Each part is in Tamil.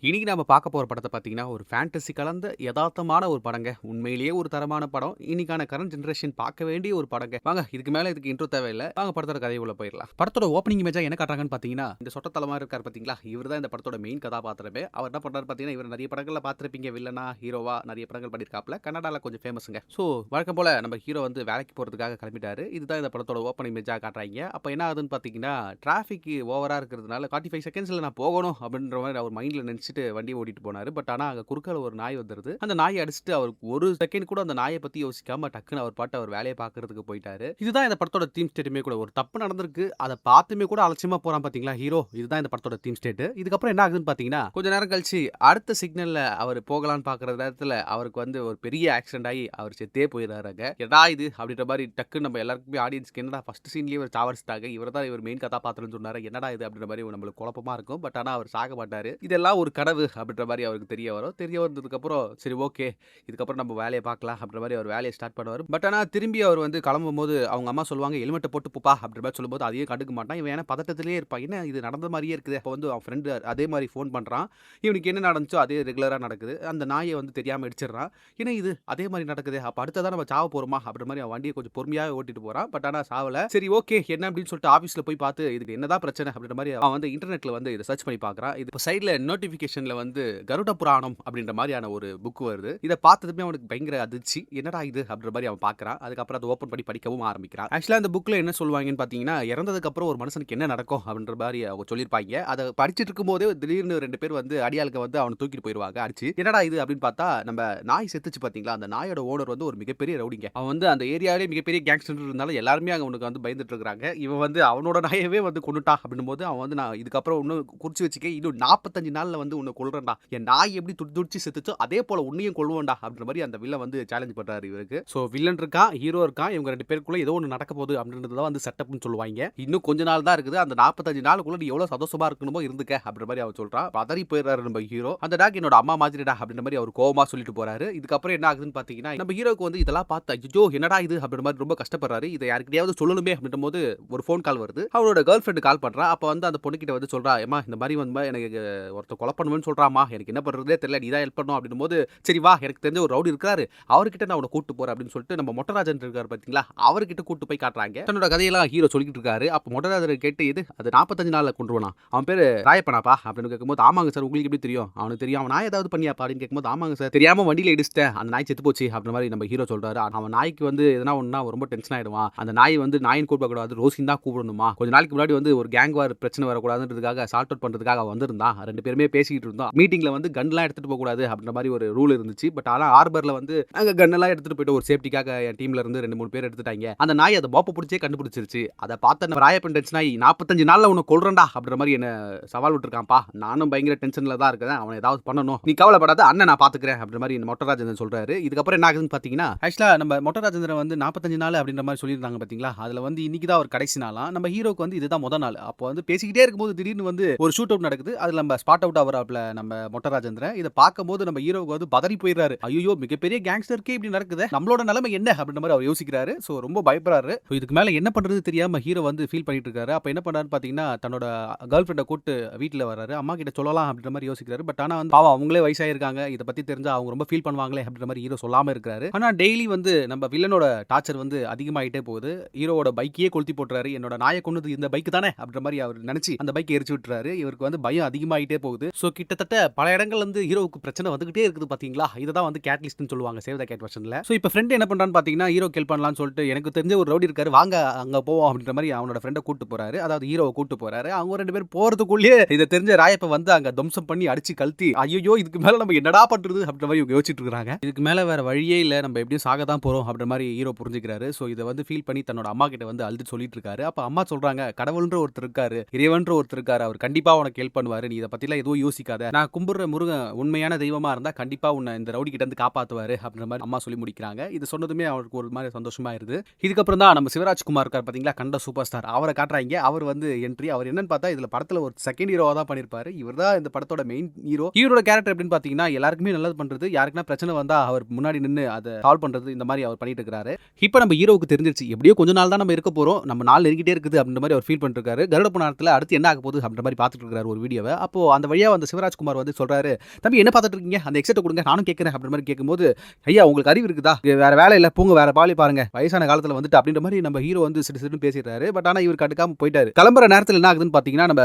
இன்னைக்கு நாம பார்க்க போற படத்த பார்த்தீங்கன்னா, ஒரு ஃபேண்டஸி கலந்த எதார்த்தமான ஒரு படங்க. உண்மையிலேயே ஒரு தரமான படம். இன்னைக்கான கரண்ட் ஜெனரேஷன் பார்க்க வேண்டிய ஒரு படங்க. வாங்க இதுக்கு மேல இதுக்கு இன்ட்ரோ தேவையில்ல. வாங்க படத்தோட கதைக்குள்ள போயிரலாம். படத்தோட ஓப்பனிங் இமேஜா என்ன காட்டுறாங்கன்னு பார்த்தீங்கன்னா, இந்த சொட்ட தலமா இருக்காரு பார்த்தீங்களா? இவர் தான் இந்த படத்தோட மெயின் கதாபாத்திரமே. அவர் என்ன பண்றாரு பார்த்தீங்கன்னா, இவர் நெறைய படங்கள்ல பார்த்திருப்பீங்க. வில்லனா, ஹீரோவா நெறைய படங்கள் பண்ணியிருக்காப்ல. கன்னடால கொஞ்சம் ஃபேமஸ்ங்க. ஸோ வழக்கம் போல நம்ம ஹீரோ வந்து வேலைக்கு போறதுக்காக கிளம்பிட்டாரு. இதுதான் இந்த படத்தோட ஓப்பனிங் இமேஜா காட்டுறாய்ங்க. அப்ப என்ன ஆகுதுன்னு பார்த்தீங்கன்னா, டிராஃபிக் ஓவரா இருக்கிறதுனால 45 செகண்ட்ஸ்ல நான் போகணும் அப்படின்ற மாரி அவர் மைண்ட்ல நெனச்சுட்டு வண்டிய ஓட்டிட்டு போனாரு. பட் ஆனா அங்க குறுக்கால ஒரு நாய் வந்துருது. அந்த நாய அடிச்சுட்டு அவருக்கு ஒரு செகண்ட் கூட அந்த நாய பத்தி யோசிக்காம டக்குன்னு அவர் பாட்டு அவர் வேலைய பார்க்கறதுக்கு போயிட்டாரு. இதுதான் இந்த படத்தோட தீம் ஸ்டேட்டுமே கூட. ஒரு தப்பு நடந்திருக்கு. அத பார்த்துமே கூட அலட்சியமா போறான் பாத்தீங்களா ஹீரோ. இதுதான் இந்த படத்தோட தீம் ஸ்டேட். இதுக்கப்புறம் என்ன ஆகுதுன்னு பாத்தீங்கன்னா, கொஞ்ச நேரம் கழிச்சு அடுத்த சிக்னல்ல அவர் போகலான்னு பாக்குற நேரத்துல அவருக்கு வந்து ஒரு பெரிய ஆக்சிடென்ட் ஆகி அவர் செத்தே போயிடுறாருங்க. எடா இது அப்படின்ற மாதிரி டக்குன்னு நம்ம எல்லாருக்குமே ஆடியன்ஸ்க்கு என்னடா ஃபர்ஸ்ட் சீன்லயே ஒரு சாவடிச்சிட்டாங்க. இவர் தான் இவர் மெயின் கதாபாத்திரம்னு சொன்னாரு. என்னடா இது அப்படின்ற மாதிரி நம்மளுக்கு குழப்பமா இருக்கும். பட் ஆனா அவர் சாக மாட்டாரு. இதெல்லாம் ஒரு கனவு அப்படின்ற மாதிரி அவருக்கு தெரிய வரும். தெரிய வந்ததுக்கப்புறம் சரி ஓகே இதுக்கப்புறம் நம்ம வேலையை பார்க்கலாம் அப்படின்ற மாதிரி அவர் வேலையை ஸ்டார்ட் பண்ணுவார். பட் ஆனால் திரும்பி அவர் வந்து கிளம்பும்போது அவங்க அம்மா சொல்லுவாங்க ஹெல்மெட்டை போட்டு போப்பா அப்படின்ற மாதிரி சொல்லும்போது அதையே கண்டுக்க மாட்டான். இவன் ஏன்னா பதட்டத்திலே இருப்பான். என்ன இது நடந்த மாதிரியே இருக்குது. அப்போ வந்து அவன் ஃப்ரெண்டு அதே மாதிரி ஃபோன் பண்ணுறான். இவனுக்கு என்ன நடந்துச்சோ அதே ரெகுலராக நடக்குது. அந்த நாயை வந்து தெரியாமல் இடிச்சிடறான். ஏன்னா இது அதே மாதிரி நடக்குது. அப்போ அடுத்ததான் நம்ம சாவ போகிறோமா அப்படின்ற மாதிரி அவன் வண்டியை கொஞ்சம் பொறுமையாக ஓட்டிட்டு போகிறான். பட் ஆனால் சாவல. சரி ஓகே என்ன அப்படின்னு சொல்லிட்டு ஆஃபீஸில் போய் பார்த்து இதுக்கு என்னதான் பிரச்சனை அப்படின்ற மாதிரி அவன் வந்து இன்டர்நெட்டில் வந்து இதை சர்ச் பண்ணி பார்க்குறான். இது இப்போ சைடில் நோட்டிஃபிகேஷனில் வந்து கருட புராணம் அப்படின்ற மாதிரியான ஒரு புக் வருது. இதை பார்த்ததுமே அவனுக்கு பயங்கர அதிர்ச்சி. என்னடா இது அப்படின்ற மாதிரி அவன் பார்க்குறான். அதுக்கப்புறம் அதை ஓப்பன் பண்ணி படிக்கவும் ஆரம்பிக்கிறான். ஆக்சுவலாக அந்த புக்கில் என்ன சொல்லுவாங்கன்னு பார்த்தீங்கன்னா, இறந்ததுக்கு அப்புறம் ஒரு மனுஷனுக்கு என்ன நடக்கும் அப்படின்ற மாதிரி அவங்க சொல்லியிருப்பாங்க. அதை படிச்சுட்டு இருக்கும்போதே திடீர்னு 2 பேர் வந்து அடியாளுக்கு வந்து அவனை தூக்கிட்டு போயிடுவாங்க அடிச்சு. என்னடா இது அப்படின்னு பார்த்தா நம்ம நாய் செத்துச்சு பார்த்தீங்களா, அந்த நாயோட ஓனர் வந்து ஒரு மிகப்பெரிய ரவுடிங்க. அவன் வந்து அந்த ஏரியாவிலே மிகப்பெரிய கேங்ஸ்டர் இருந்தாலும் எல்லாருமே அவனுக்கு வந்து பயந்துட்டு இருக்காங்க. இவன் வந்து அவனோட நாயவே வந்து கொண்டுட்டா அப்படின்னும் போது அவன் வந்து நான் இதுக்கப்புறம் இன்னும் குறிச்சு வச்சுக்க இன்னும் 45 நாள்ல வந்து உன்னை கொல்றேன்டா. என் நாய் எப்படி துடிச்சு செத்துச்சோ அதே போல உன்னையும் கொல்லுவோம்டா அப்படின்ற மாதிரி அந்த வில்லன் வந்து சேலஞ்ச் பண்றாரு இவருக்கு. சோ வில்லன் இருக்கான், ஹீரோ இருக்கான். இவங்க 2 பேருக்குள்ள ஏதோ ஒன்று நடக்க போகுது அப்படின்றது தான் வந்து செட்டப்னு சொல்லுவாங்க. இன்னும் கொஞ்ச நாள் தான் இருக்குது. அந்த 45 நாளுக்குள்ள நீ எவ்வளவு சந்தோஷமா இருக்கணுமோ இருந்துக்க அப்படின்ற மாதிரி அவர் சொல்றான். பதறி போயிடுறாரு நம்ம ஹீரோ. அந்த டாக் என்னோட அம்மா மாதிரிடா அப்படின்ற மாதிரி அவர் கோவமா சொல்லிட்டு போறாரு. இதுக்கப்புறம் என்ன ஆகுதுன்னு பாத்தீங்கன்னா, நம்ம ஹீரோக்கு வந்து இதெல்லாம் பார்த்து ஐயோ என்னடா இது அப்படின்ற மாதிரி ரொம்ப கஷ்டப்படுறாரு. இதை யாருக்கிட்டையாவது சொல்லணுமே அப்படின்ற போது ஒரு ஃபோன் கால் வருது. அவரோட கேர்ள் ஃப்ரெண்டு கால் பண்றா. அப்ப வந்து அந்த பொண்ணு கிட்ட வந்து சொல்றா, ஏமா இந்த மாதிரி வந்து எனக்கு ஒருத்தர் கொலை பண்ணுவேன்னு சொல்றாமா, எனக்கு என்ன பண்றதே தெரியல, நீ தான் ஹெல்ப் பண்ணணும் அப்படின்னும் போது சரி வா எனக்கு தெரிஞ்ச ஒரு ரவுடி இருக்காரு அவர்கிட்ட நான் உன்னை கூட்டு போறேன் அப்படின்னு சொல்லிட்டு நம்ம மொட்டராஜன் இருக்காரு பாத்தீங்களா, அவர்கிட்ட கூட்டு போய் காட்டுறாங்க. தன்னோட கதையெல்லாம் ஹீரோ சொல்லிட்டு இருக்காரு. அப்ப மொட்டராஜர் கேட்டு இது அது 45 நாள்ல கொண்டுருவானா, அவன் பேரு ராயப்பனாப்பா அப்படின்னு கேட்கும்போது ஆமாங்க சார் உங்களுக்கு எப்படி தெரியும், அவனுக்கு தெரியும் அவன் நாய் ஏதாவது பண்ணியாப்பா அப்படின்னு கேட்கும்போது ஆமாங்க சார் தெரியாம வண்டியில இடிச்சிட்டேன் அந்த நாய் செத்து போச்சு அப்படின்ற மாதிரி நம்ம ஹீரோ சொல்றாரு. அவன் நாய்க்கு வந்து எதனா ஒன்னா ரொம்ப டென்ஷன் ஆயிடுவான். அந்த நாய் வந்து நாயின் கூப்பிடக்கூடாது ரோசின் தான் கூப்பிடணுமா, கொஞ்ச நாளைக்கு முன்னாடி வந்து ஒரு கேங் வார் பிரச்சனை வரக்கூடாதுன்றதுக்காக சார்ட் அவுட் பண்றதுக்காக வந்திருந்தான். 2 பேருமே பேசிக்கிட்டு இருந்தோம். மீட்டிங்ல வந்து கன்லாம் எடுத்துட்டு போக கூடாது அப்படின்ற மாதிரி ஒரு ரூல் இருந்துச்சு. பட் ஆனா ஹார்பர்ல வந்து அங்க கன்னெல்லாம் எடுத்துட்டு போயிட்டு ஒரு சேஃப்டிக்காக என் டீம்ல இருந்து 2-3 பேர் எடுத்துட்டாங்க. அந்த நாய் அதை மோப்ப பிடிச்சே கண்டுபிடிச்சிருச்சு. அதை பார்த்த ராயப்பன் டென்ஷன் ஆகி 45 நாள்ல உன்னை கொல்றேன்டா அப்படின்ற மாதிரி என்ன சவால் விட்டுருக்கான்ப்பா. நானும் பயங்கர டென்ஷன்ல தான் இருக்கேன். அவனை ஏதாவது பண்ணணும், நீ கவலைப்படாத அண்ணன் நான் பாத்துக்கிறேன் அப்படின்ற மாதிரி மொட்டராஜேந்திரன் சொல்றாரு. இதுக்கப்புறம் என்ன ஆகுதுன்னு பாத்தீங்கன்னா, ஆக்சுவலா நம்ம மொட்டராஜேந்திரன் வந்து 45 நாள் அப்படின்ற மாதிரி சொல்லியிருந்தாங்க பாத்தீங்களா, அதுல வந்து இன்னைக்கு தான் ஒரு கடைசி நாளாம். நம்ம ஹீரோக்கு வந்து இதுதான் முதல் நாள். அப்போ வந்து பேசிக்கிட்டே இருக்கும்போது திடீர்னு வந்து ஒரு ஷூட் அவுட் நடக்குது. அதுல நம்ம ஸ்பாட் அவுட் ஆவறாப்ல நம்ம மொட்டராஜேந்திரன். இதை பார்க்கும்போது நம்ம ஹீரோக்கு வந்து பதறி போயிடுறாரு. ஐயோ மிகப்பெரிய கேங்ஸ்டருக்கே இப்படி நடக்குது, நம்மளோட நிலைமை என்ன அப்படின்ற மாதிரி அவர் யோசிக்கிறாரு. சோ ரொம்ப பயப்படுறாரு. இதுக்கு மேல என்ன பண்றது தெரியாம ஹீரோ வந்து ஃபீல் பண்ணிட்டு இருக்காரு. அப்ப என்ன பண்றாரு பாத்தீங்கன்னா, தன்னோட கேர்ள் ஃப்ரெண்டை கூட்டு வீட்டுல வராரு. அம்மா கிட்ட சொல்லலாம் அப்படின்ற மாதிரி யோசிக்கிறாரு. பட் ஆனா வந்து பாவம் அவங்களே வயசாயிருக்காங்க, இதை பத்தி தெரிஞ்சா அவங்க ரொம்ப ஃபீல் பண்ணுவாங்களே அப்படின்ற மாதிரி ஹீரோ சொல்லாம இருக்காரு. ஆனா டெய்லி வந்து நம்ம வில்லனோட டார்ச்சர் வந்து அதிகமாயிட்டே போகுது. ஹீரோவோட பைக்கையே கொளுத்தி போட்டுறாரு. என்னோட நாயை கொண்டது இந்த பைக் தானே அப்படின்ற மாதிரி அவர் நினைச்சு அந்த பைக்கை எரிச்சு விட்டுறாரு. இவருக்கு வந்து பயம் அதிகமாயிட்டே போகுது. சோ கிட்டத்தட்ட பல இடங்கள்ல இருந்து ஹீரோவுக்கு பிரச்சனை வந்துகிட்டே இருக்குது பாத்தீங்களா. இதுதான் வந்து கேட்லிஸ்ட்னு சொல்லுவாங்க சேவ் த கேட் வெர்ஷன்ல. சோ இப்போ ஃப்ரெண்ட் என்ன பண்றான்னு பாத்தீங்கன்னா, ஹீரோ ஹெல்ப் பண்ணலாம்னு சொல்லிட்டு எனக்கு தெரிஞ்ச ஒரு ரவுடி இருக்காரு வாங்க அங்க போவோம் அப்படின்ற மாதிரி அவனோட ஃப்ரெண்டை கூட்டு போறாரு. அதாவது ஹீரோவை கூட்டு போறாரு. அவங்க 2 பேரும் போறதுக்குள்ளேயே இதை தெரிஞ்ச ராயப்ப வந்து அங்க தம்சம் பண்ணி அடிச்சு கழட்டி ஐயோ இதுக்கு மேல நம்ம என்னடா பண்றது அப்படின்ற மாதிரி யோசிச்சுட்டு இருக்காங்க. இதுக்கு மேல வேற வழியே இல்ல, நம்ம எப்படியும் சாக தான் போறோம் அப்படின்ற மாதிரி ஹீரோ புரிஞ்சுக்கிறாரு. சோ இதை வந்து ஃபீல் பண்ணி தன்னோட அம்மா கிட்ட வந்து அழுது சொல்லிட்டு இருக்காரு. அப்ப அம்மா சொல்றாங்க கடவுள்ன்ற ஒருத்தர் இருக்காரு, இறைவன்ற ஒருத்தர் இருக்காரு, அவர் கண்டிப்பா உனக்கு ஹெல்ப் பண்ணுவாரு, நீ இதை பத்திலாம் எதுவும் யோசிக்காத, நான் கும்பிடுற முருகன் உண்மையான தெய்வமா இருந்தா கண்டிப்பா உன்னை இந்த ரவுடி கிட்ட இருந்து காப்பாத்துவாரு அப்படின்ற மாதிரி அம்மா சொல்லி முடிக்கிறாங்க. இது சொன்னதுமே அவருக்கு ஒரு மாதிரி சந்தோஷமா இருது. இதுக்கப்புறம் தான் நம்ம சிவராஜ்குமார் இருக்கார் பாத்தீங்களா, கண்ட சூப்பர் ஸ்டார், அவரை காட்டுறாங்க. அவர் வந்து என்ட்ரி, அவர் என்னன்னு பார்த்தா இதுல படத்துல ஒரு செகண்ட் ஹீரோவா தான் பண்ணிருப்பாரு. இவர் தான் இந்த படத்தோட மெயின் ஹீரோ. ஹீரோட கேரக்டர் எப்படின்னு பாத்தீங்கன்னா, எல்லாருக்குமே நல்லது பண்றது, யாருக்குன்னா பிரச்சனை வந்தா அவர் முன்னாடி நின்று அதை சால்வ் பண்றது, இந்த மாதிரி அவர் பண்ணிட்டு இருக்காரு. இப்போ நம்ம ஹீரோவுக்கு தெரிஞ்சிருச்சு எப்படியோ கொஞ்ச நாள் தான் நம்ம இருக்க போறோம், நம்ம நாள் நெருங்கிட்டே இருக்குது அப்படின்ற மாதிரி அவர் ஃபீல் பண்ணிட்டு இருக்காரு. கருட புராணத்துல அடுத்து என்ன ஆக போகுது அப்படின்ற மாதிரி பார்த்துட்டு இருக்காரு ஒரு வீடியோவை. அப்போ அந்த வழியா வந்த அந்த சிவராஜ்குமார் வந்து சொல்றாரு, தம்பி என்ன பார்த்துட்டு இருக்கீங்க, அந்த எக்ஸெட்டை கொடுங்க நானும் கேட்கறேன் அப்படின்ற மாதிரி கேட்கும்போது, ஐயா உங்களுக்கு அறிவு இருக்குதா, வேற வேலை இல்லை போங்க வேற பாலி பாருங்க வயசான காலத்தில் வந்துட்டு அப்படின்ற மாதிரி நம்ம ஹீரோ வந்து சிட்டு சிட்டு பேசிடுறாரு. பட் ஆனால் இவர் கண்டுக்காம போயிட்டாரு. கிளம்புற நேரத்தில் என்ன ஆகுதுன்னு பார்த்தீங்கன்னா நம்ம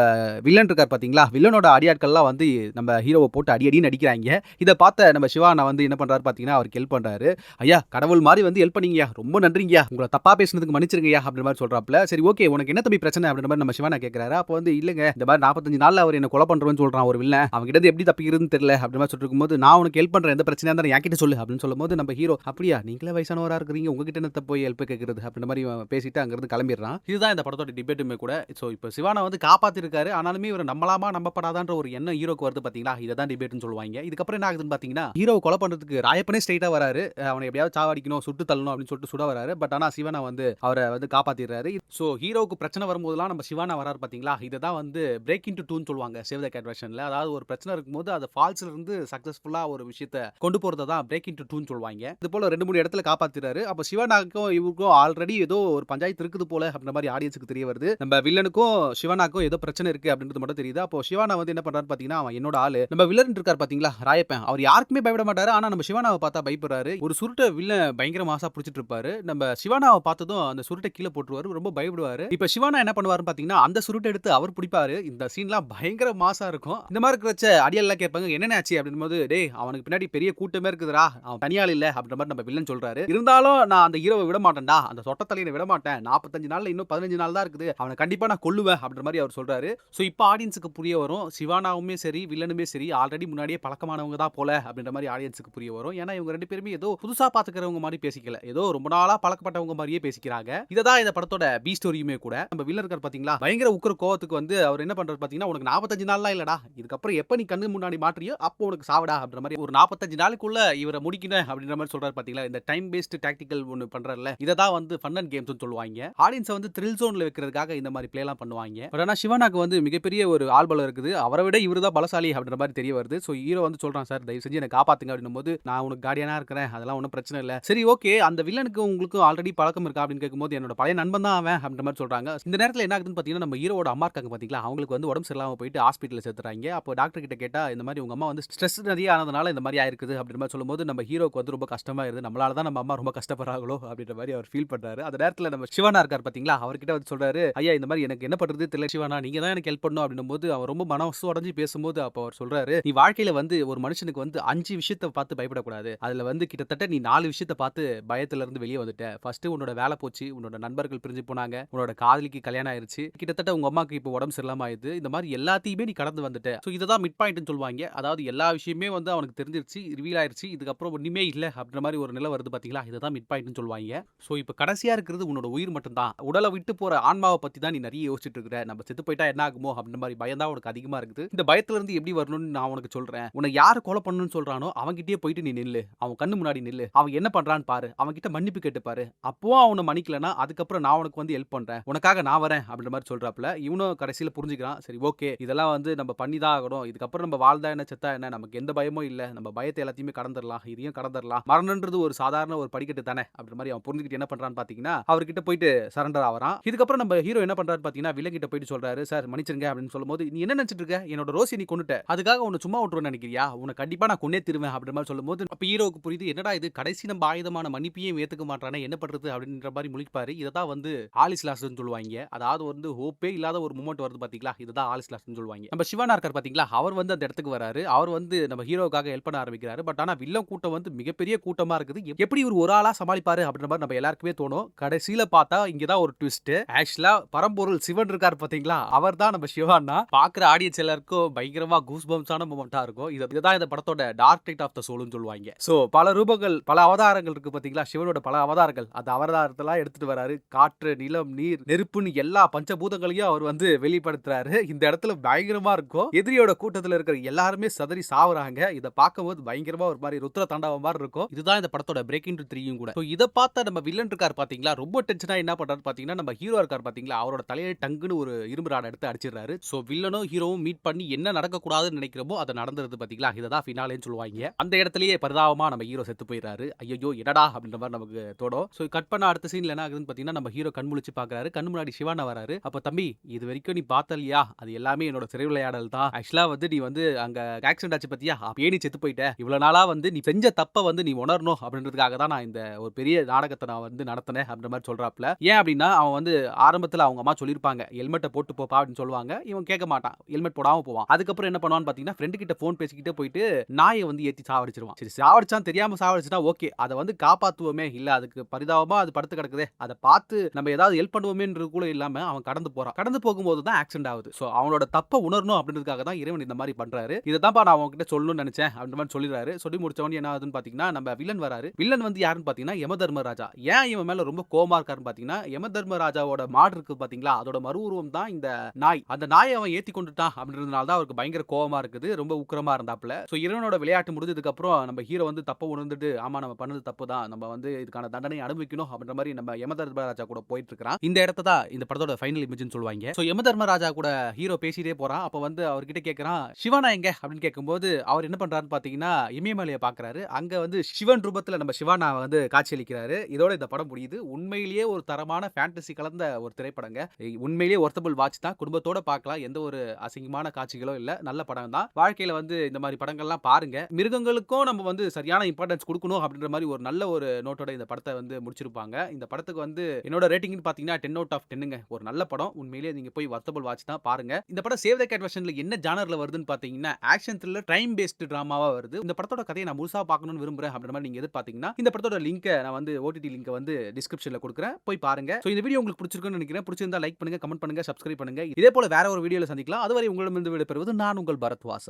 வில்லன் இருக்கார் பார்த்தீங்களா, வில்லனோட அடியாட்கள்லாம் வந்து நம்ம ஹீரோவை போட்டு அடி நடிக்கிறாங்க. இதை பார்த்த நம்ம சிவானா வந்து என்ன பண்றாரு பார்த்தீங்கன்னா அவருக்கு ஹெல்ப் பண்றாரு. ஐயா கடவுள் மாதிரி வந்து ஹெல்ப் பண்ணீங்கயா, ரொம்ப நன்றிங்கயா, உங்களை தப்பா பேசுனதுக்கு மன்னிச்சிருங்கயா அப்படின்ற மாதிரி சொல்றாப்ல. சரி ஓகே உனக்கு என்ன தம்பி பிரச்சனை அப்படின்ற மாதிரி நம்ம சிவானா கேட்கிறாரு. அப்போ வந்து இல்லங்க இந்த மாதிரி 45 நாள்ல அவர் என்ன கொலை பண்றேன்னு சொல்றான் ஒரு வில்லன், அவங்க கிட்ட எப்படி தப்பிக்கிறதுன்னு தெரியல அப்படின்ற மாதிரி சொல்லிட்டு இருக்கும்போது, நான் உனக்கு ஹெல்ப் பண்றேன் எந்த பிரச்சனையா இருந்தாலும் என்கிட்ட சொல்லு அப்படின்னு சொல்லும்போது நம்ம ஹீரோ அப்படியா நீங்களே வயசானவரா இருக்கிறீங்க உங்ககிட்ட என்ன போய் ஹெல்ப் கேட்கறது அப்படின்ற மாதிரி பேசிட்டு அங்கிருந்து கிளம்பிடுறான். இதுதான் இந்த படத்தோட டிபேட்டுமே கூட. ஸோ இப்போ சிவானா வந்து காப்பாத்திருக்காரு, ஆனாலுமே இவர் நம்பலாமா நம்பப்படாதான்ற ஒரு எண்ணம் ஹீரோக்கு வருது பாத்தீங்களா, இதை தான் டிபேட்னு சொல்லுவாங்க. இதுக்கப்புறம் என்ன ஆகுதுன்னு பாத்தீங்கன்னா ஹீரோ கொலை பண்றதுக்கு ராயப்பனே ஸ்ட்ரைட்டா வராரு. அவனை எப்படியாவது சாவடிக்கணும் சுட்டு தள்ளணும் அப்படின்னு சொல்லிட்டு சுட வராரு. பட் ஆனா சிவானா வந்து அவரை வந்து காப்பாத்திடுறாரு. ஸோ ஹீரோவுக்கு பிரச்சனை வரும்போதெல்லாம் நம்ம சிவானா வராரு பாத்தீங்களா, இதை தான் வந்து பிரேக் இன்டு டூன்னு சொல்லுவாங்க சேவ் த கேட் வெர்ஷன்ல. அதாவது ஒரு பிரச்சனை இருக்கும்போது அது ஃபால்ஸ்ல இருந்து சக்சஸ்ஃபுல்லா ஒரு விஷயத்தை கொண்டு போறதை தான் பிரேக் இன்டு டூன்னு சொல்லுவாங்க. இது போல 2-3 இடத்துல காப்பாத்திறாரு. அப்ப சிவனாக்கும் இவருக்கும் ஆல்ரெடி ஏதோ ஒரு பஞ்சாயத்து இருக்குது போல அப்படின்ற மாதிரி ஆடியன்ஸுக்கு தெரிய வருது. நம்ம வில்லனுக்கும் சிவனாக்கும் ஏதோ பிரச்சனை இருக்கு அப்படின்றது மட்டும் தெரியுது. அப்போ சிவானா வந்து என்ன பண்றாரு பாத்தீங்கன்னா அவன் என்னோட ஆளு, நம்ம வில்லன் இருக்கார் பாத்தீங்களா ராயப்பன், அவர் யாருக்குமே பயப்பட மாட்டாரு. ஆனா நம்ம சிவானாவை பார்த்தா பயப்படுறாரு. ஒரு சுருட்டை வில்லன் பயங்கர மாசா பிடிச்சிட்டு இருப்பாரு. நம்ம சிவானாவை பார்த்ததும் அந்த சுருட்டை கீழே போட்டுருவாரு, ரொம்ப பயப்படுவாரு. இப்ப சிவானா என்ன பண்ணுவாரு பாத்தீங்கன்னா அந்த சுருட்டை எடுத்து அவர் பிடிப்பாரு. இந்த சீன்லாம் பயங்கர மாசா இருக்கும். இந்த மாதிரி இருக்கிறச்ச அடியெல்லாம் கேட்பாங்க என்னென்ன ஆச்சு அப்படின் போது, டேய் அவனுக்கு பின்னாடி பெரிய கூட்டமே இருக்குதுடா, அவன் தனியாள் இல்ல அப்படின்ற மாதிரி நம்ம வில்லன் சொல்றாரு. இருந்தாலும் நான் அந்த ஹீரோவை விட மாட்டேன்டா, அந்த சொட்ட தலையை விட மாட்டேன், 45 நாள்ல இன்னும் 15 நாள் தான் இருக்குது, அவனை கண்டிப்பா நான் கொல்லுவேன் அப்படின்ற மாதிரி அவர் சொல்றாரு. ஸோ இப்போ ஆடியன்ஸுக்கு புரிய வரும் சிவானாவுமே சரி வில்லனுமே சரி ஆல்ரெடி முன்னாடியே பழக்கமானவங்க தான் போல அப்படின்ற மாதிரி ஆடியன்ஸுக்கு புரிய வரும். ஏன்னா இவங்க 2 பேருமே ஏதோ புதுசா பாத்துக்கிறவங்க மாதிரி பேசிக்கல, ஏதோ ரொம்ப நாளா பழக்கப்பட்டவங்க மாதிரியே பேசிக்கிறாங்க. இதுதான் இந்த படத்தோட பி ஸ்டோரியுமே கூட. நம்ம வில்லன் இருக்கார் பாத்தீங்களா பயங்கர உக்கிர கோவத்துக்கு வந்து அவர் என்ன பண்றாரு பாத்தீங்கன்னா, உனக்கு 45 நாள்லாம் இல்லடா, இதுக்கப்புறம் எப்ப நீ கண்ணு முன்னாடி மாற்றியோ அப்போ உனக்கு சாவடா அப்படின்ற மாதிரி ஒரு 45 நாளுக்குள்ள இவரை முடிக்கணும் அப்படின்ற மாதிரி சொல்றாரு பாத்தீங்களா. இந்த டைம் பேஸ்ட் டாக்டிக்கல் ஒன்னு பண்றாருல, இதை தான் வந்து ஃபன் அண்ட் கேம்ஸ் சொல்லுவாங்க. ஆடியன்ஸை வந்து த்ரில் ஜோன்ல வைக்கிறதுக்காக இந்த மாதிரி பிளே எல்லாம் பண்ணுவாங்க. பட் ஆனா சிவனாக்கு வந்து மிகப்பெரிய ஒரு ஆள்பலம் இருக்குது, அவரை விட இவரு தான் பலசாலி அப்படின்ற மாதிரி தெரிய வருது. ஸோ ஹீரோ வந்து சொல்றான் சார் தயவு செஞ்சு என்ன காப்பாத்துங்க அப்படின்னும் போது, நான் உனக்கு கார்டியனா இருக்கிறேன் அதெல்லாம் ஒன்றும் பிரச்சனை இல்லை. சரி ஓகே அந்த வில்லனுக்கு உங்களுக்கு ஆல்ரெடி பழக்கம் இருக்கா அப்படின்னு கேட்கும்போது என்னோட பழைய நண்பன் தான் அவன் அப்படின்ற மாதிரி சொல்றாங்க. இந்த நேரத்தில் என்ன ஆகுதுன்னு பாத்தீங்கன்னா நம்ம ஹீரோட அம்மா இருக்காங்க பாத்தீங்களா, அவங்களுக்கு வந்து உடம்பு சரியில்லாம போயிட்டு ஹாஸ்பிட்டல் சேர்த்துறாங்க. அப்போ டாக்டர் கிட்ட கேட்டா இந்த மாதிரி உங்க அம்மா வந்து ஸ்ட்ரெஸ் நிறைய ஆனதுனால இந்த மாதிரி ஆயிருக்குது அப்படின்ற மாதிரி சொல்லும்போது நம்ம ஹீரோக்கு வந்து ரொம்ப கஷ்டமா இருக்குது, நம்மளால தான் நம்ம அம்மா ரொம்ப கஷ்டப்படுறாங்களோ அப்படின்ற மாதிரி அவர் ஃபீல் பண்றாரு. அந்த நேரத்தில் நம்ம சிவனா இருக்கார் பாத்தீங்களா, அவர்கிட்ட வந்து சொல்றாரு ஐயா இந்த மாதிரி எனக்கு என்ன பண்றது தெரியல சிவனா, நீங்க தான் எனக்கு ஹெல்ப் பண்ணணும் அப்படின்னும் போது அவர் ரொம்ப மனசு உடைஞ்சு பேசும்போது அப்போ அவர் சொல்றாரு, நீ வாழ்க்கையில வந்து ஒரு மனுஷனுக்கு வந்து 5 விஷயத்தை பார்த்து பயப்படக்கூடாது, அதுல வந்து கிட்டத்தட்ட நீ 4 விஷயத்தை பார்த்து பயத்துல இருந்து வெளியே வந்துட்ட. ஃபர்ஸ்ட் உன்னோட வேலை போச்சு, உன்னோட நண்பர்கள் பிரிஞ்சு போனாங்க, உன்னோட காதலிக்கு கல்யாணம் ஆயிருச்சு, கிட்டத்தட்ட உங்க அம்மாக்கு இப்போ உடம்பு சரியில்லாம ஆயிடுது, இந்த மாதிரி எல்லாத்தையுமே நீ கடந்து வந்துட்ட. ஸோ இதை தான் மிட் பாயிண்ட்னு சொல்லுவாங்க. அதாவது எல்லா விஷயமே வந்து அவனுக்கு தெரிஞ்சிருச்சு, ரிவீல் ஆயிருச்சு, இதுக்கப்புறம் ஒண்ணுமே இல்லை அப்படின்ற மாதிரி ஒரு நிலை வருது பாத்தீங்களா, இதை தான் மிட் பாயிண்ட்னு சொல்லுவாங்க. ஸோ இப்போ கடைசியா இருக்கிறது உன்னோட உயிர் மட்டும் தான், உடலை விட்டு போற ஆன்மாவை பத்தி தான் நீ நிறைய யோசிச்சுட்டு இருக்கிற, நம்ம செத்து போயிட்டா என்ன ஆகுமோ அப்படின்ற மாதிரி பயம் தான் உனக்கு அதிகமா இருக்குது. இந்த பயத்துல இருந்து எப்படி வரணும்னு நான் உனக்கு சொல்றேன். உன்னை யாரு கொலை பண்ணணும்னு சொல்றானோ அவன்கிட்டயே போயிட்டு நீ நில்லு, அவன் கண்ணு முன்னாடி நில்லு, அவன் என்ன பண்றான்னு பாரு, அவன் கிட்ட மன்னிப்பு கேட்டு பாரு, அப்போ அவனை மன்னிக்கலனா அதுக்கப்புறம் நான் உனக்கு வந்து ஹெல்ப் பண்றேன், உனக்காக நான் வரேன் அப்படின்ற மாதிரி சொல்றாப்ல. இவனும் கடைசியில புரிஞ்சுக்கிறான், சரி ஓகே இதெல்லாம் வந்து நம்ம பண்ணி தான் ஆகணும், இதுக்கப்புறம் நம்ம வாழ்ந்தா என்ன செத்தா என்ன, நமக்கு எந்த பயமும் இல்லை, நம்ம பயத்தை எல்லாத்தையுமே கடந்துடலாம், இதையும் கடந்துடலாம், மரணன்றது ஒரு சாதாரண ஒரு படிக்கட்டு தானே அப்படின்ற மாதிரி அவன் புரிஞ்சுக்கிட்டு என்ன பண்றான்னு பாத்தீங்கன்னா அவர்கிட்ட போயிட்டு சரண்டர் ஆவறான். இதுக்கப்புறம் நம்ம ஹீரோ என்ன பண்றாரு பாத்தீங்கன்னா வில்லன் கிட்ட போயிட்டு சொல்றாரு, சார் மன்னிச்சிருங்க அப்படின்னு சொல்லும்போது, நீ என்ன நினைச்சிட்டு இருக்க, என்னோட ரோசி நீ கொன்னுட்ட, அதுக்காக உன்னை சும்மா விட்டுருவேன் நினைக்கிறியா, உன்னை கண்டிப்பா நான் கொன்னே திருவேன் அப்படின்ற மாதிரி சொல்லும்போது அப்ப ஹீரோக்கு புரியுது, என்னடா இது கடைசி நம்ம ஆயுதமான மன்னிப்பையும் ஏத்துக்க மாட்டானே என்ன பண்றது அப்படின்ற மாதிரி முழிப்பாரு. இதை தான் வந்து ஆலிஸ் லாஸ்ட்னு சொல்லுவாங்க. அதாவது வந்து ஹோப்பே இல்லாத ஒரு மூமெண்ட் வருது பாத்தீங்களா, இதுதான் ஆலிஸ் லாஸ்ட்னு சொல்லுவாங்க. நம்ம சிவனா இருக்கார் பாத்தீங்களா, அவர் வந்து அந்த இடத்துக்கு வராரு, அவர் வந்து நம்ம ஹீரோக்காக ஹெல்ப் பண்ண ஆரம்பிக்கிறாரு. பட் ஆனா வில்லன் கூட்டம் வந்து மிகப்பெரிய கூட்டமா இருக்குது, எப்படி இவர் ஒரு ஆளா சமாளிப்பாரு அப்படின்ற மாதிரி நம்ம எல்லாருக்குமே தோணும். கடைசியில பார்த்தா இங்கதான் ஒரு ட்விஸ்ட். ஆக்சுவலா பரம்பொருள் சிவன் இருக்கார் பாத்தீங்களா, அவர் தான் நம்ம சிவானா. பாக்குற ஆடியன்ஸ் எல்லாருக்கும் பயங்கரமா கூஸ் பம்ப்ஸான மொமெண்டா இருக்கும். இதுதான் இந்த படத்தோட டார்க் நைட் ஆஃப் த சோல்னு சொல்லுவாங்க. சோ பல ரூபங்கள் பல அவதாரங்கள் இருக்கு பாத்தீங்களா, சிவனோட பல அவதாரங்கள், அந்த அவதாரத்தெல்லாம் எடுத்துட்டு வராரு. காற்று நிலம் நீர் நெருப்புன்னு எல்லா பஞ்சபூதங்களையும் அவர் வந்து வெளிப்படுத்துறாரு. இந்த இடத்துல பயங்கரமா இருக்கும். எதிரியோட கூட்டத்துல இருக்கிற எல்லாருமே சதறி சாவுறாங்க. இதை பார்க்கும்போது பயங்கரமா ஒரு மாதிரி ருத்ர தாண்டவம் மாதிரி இருக்கும். இதுதான் இந்த படத்தோட பிரேக் இன்டு 3யும் கூட. இதை பார்த்த நம்ம வில்லன் இருக்கார் பாத்தீங்களா, ரொம்ப டென்ஷனா என்ன பண்றாரு பாத்தீங்கன்னா நம்ம ஹீரோ இருக்கார் பாத்தீங்களா, அவரோட தலையை டங்குன்னு ஒரு இரும்பு ராட் எடுத்து அடிச்சிடுறாரு. சோ வில்லனும் ஹீரோவும் மீட் பண்ணி என்ன நடக்க கூடாதுன்னு நினைக்கிறோமோ அதை நடந்துருது பாத்தீங்களா, இததான் ஃபினாலேன்னு சொல்லுவாங்க. அந்த இடத்துலயே பரிதாபமா நம்ம ஹீரோ செத்து போயிடுறாரு. ஐயோ என்னடா அப்படின்ற மாதிரி நமக்கு தோடும். சோ கட் பண்ண அடுத்த சீன்ல என்ன ஆகுதுன்னு பாத்தீங்கன்னா நம்ம ஹீரோ கண் முழிச்சு பாக்குறாரு, கண் முன்னாடி சிவானா வராரு. அப்ப தம்பி இது வரைக்கும் நீ பார்த்தலையா, அது எல்லாமே என்னோட சிறை விளையாடல் தான். ஆக்சுவலா ஆக்சுவலா வந்து நீ வந்து அங்க ஆக்சிடென்ட் ஆச்சு பாத்தியா? அப்பயே நீ செத்து போயிட்ட. இவ்வளவு நாளா வந்து நீ செஞ்ச தப்ப வந்து நீ உணரணும் அப்படின்றதுக்காக தான் நான் இந்த ஒரு பெரிய நாடகத்த நான் வந்து நடத்தினேன் அப்படின்ற மாரி சொல்றாப்ல. ஏன் அப்படின்னா, அவன் வந்து ஆரம்பத்துல அவங்க அம்மா சொல்லியிருப்பாங்க. ஹெல்மெட்ட போட்டு போப்பா அப்படின்னு சொல்லுவாங்க. இவன் கேட்க மாட்டான். ஹெல்மெட் போடாம போவான். அதுக்கப்புறம் என்ன பண்ணுவான்னு பாத்தீங்கன்னா, ஃப்ரெண்ட் கிட்ட ஃபோன் பேசிக்கிட்டே போயிட்டு நாய வந்து ஏத்தி சாவடிச்சிருவான். சரி சாவடிச்சான் தெரியாம சாவடிச்சுட்டா ஓகே. அத வந்து காப்பாத்துவோமே, இல்ல அதுக்கு பரிதாபமா அது படுத்து கிடக்குதே, அத பார்த்து நம்ம ஏதாவது ஹெல்ப் பண்ணுவோமேன்றது கூட இல்லாம அவன் கடந்து போறான். கடந்து போகும்போது தான் ஆக்சிடென்ட் ஆகுது. சோ அவனோட தப்ப உணரணும் அப்படின்றதுக்காக தான் இறைவன் இந்த மாதிரி பண்றாரு. இததான்ப்பா நான் உன்கிட்ட சொல்லணும்னு நினைச்சேன் அப்படின்ற மாதிரி சொல்லிடுறாரு. சொல்லி முடிச்ச உடனே என்ன ஆகுதுன்னு பாத்தீங்கன்னா, நம்ம வில்லன் வராரு. வில்லன் வந்து யாருன்னு பாத்தீங்கன்னா யமதர்மராஜா. ஏன் இவன் மேல ரொம்ப கோவமா இருக்காருன்னு பாத்தீங்கன்னா, யமதர்மராஜாவோட மாடு இருக்கு பாத்தீங்களா, அதோட மறு உருவம் தான் இந்த நாய். அந்த நாயை அவன் ஏத்தி கொண்டுட்டான் அப்படின்றதுனால தான் அவருக்கு பயங்கர கோவமா இருக்குது. ரொம்ப உக்கிரமா இருந்தாப்ல. சோ இறைவனோட விளையாட்டு முடிஞ்சதுக்கு அப்புறம் நம்ம ஹீரோ வந்து தப்ப உணர்ந்துட்டு, ஆமா நம்ம பண்ணது தப்பு தான். நம்ம வந்து இதுக்கான தண்டனை அனுபவிக்கணும் அப்படின்ற மாதிரி நம்ம யமதர்மராஜா கூட போயிட்டு இருக்கான். இந்த இடத்த தான் இந்த படத்தோட ஃபைனல் இமேஜ்னு சொல்லுவாங்க. சோ யமதர்மராஜா கூட ஹீரோ பேசிட்டே போறான். அப்ப வந்து அவர்கிட்ட கேக்குறான், சிவனா எங்க அப்படின்னு கேட்கும்போது அவர் என்ன பண்றாருன்னு பாத்தீங்கன்னா, இமயமலையை பாக்குறாரு. அங்க வந்து சிவன் ரூபத்துல நம்ம சிவானா வந்து காட்சியளிக்கிறாரு. இதோட இந்த படம் முடியுது. உண்மையிலேயே ஒரு தரமான ஃபேண்டசி கலந்த ஒரு திரைப்படங்க. உண்மையிலேயே ஒர்த்தபிள் வாட்ச் தான். குடும்பத்தோட பார்க்கலாம். எந்த ஒரு அசிங்கமான காட்சிகளோ இல்ல. நல்ல படம் தான். வாழ்க்கையில வந்து இந்த மாதிரி படங்கள்லாம் பாருங்க. மிருகங்களுக்கும் நம்ம வந்து சரியான இம்பார்ட்டன்ஸ் கொடுக்கணும் அப்படின்ற மாதிரி ஒரு நல்ல ஒரு நோட்டோட இந்த படத்தை வந்து முடிச்சிருப்பாங்க. இந்த படத்துக்கு வந்து என்னோட ரேட்டிங்னு பாத்தீங்கன்னா 10 அவுட் ஆஃப் 10ங்க. ஒரு நல்ல படம். உண்மையிலேயே நீங்க போய் வர்த்தபிள் வாட்ச் தான் பாருங்க. இந்த படம் சேவ் த கேட் வெர்ஷன்ல என்ன ஜானர்ல வருதுன்னு பாத்தீங்கன்னா, ஆக்ஷன் த்ரில்லர் டைம் பேஸ்ட் டிராமாவா வருது. இந்த படத்தோட கதையை நான் முழுசா பார்க்கணும்னு விரும்புறேன் அப்படின்ற மாதிரி நீங்க எதிர்பார்த்தீங்கன்னா, இந்த படத்தோட லிங்கை நான் வந்து ஓடிடி லிங்கை வந்து டிஸ்கிரிப்ஷன்ல கொடுக்குறேன். போய் பாருங்க. சோ இந்த வீடியோ உங்களுக்கு பிடிச்சிருக்குன்னு நினைக்கிறேன். பிடிச்சிருந்தா லைக் பண்ணுங்க, கமெண்ட் பண்ணுங்க, சப்ஸ்கிரைப் பண்ணுங்க. இதே போல வேற ஒரு வீடியோல சந்திக்கலாம். அதுவரை உங்களிடமிருந்து விடைபெறுவது நான் உங்கள் பரத்வாசன்.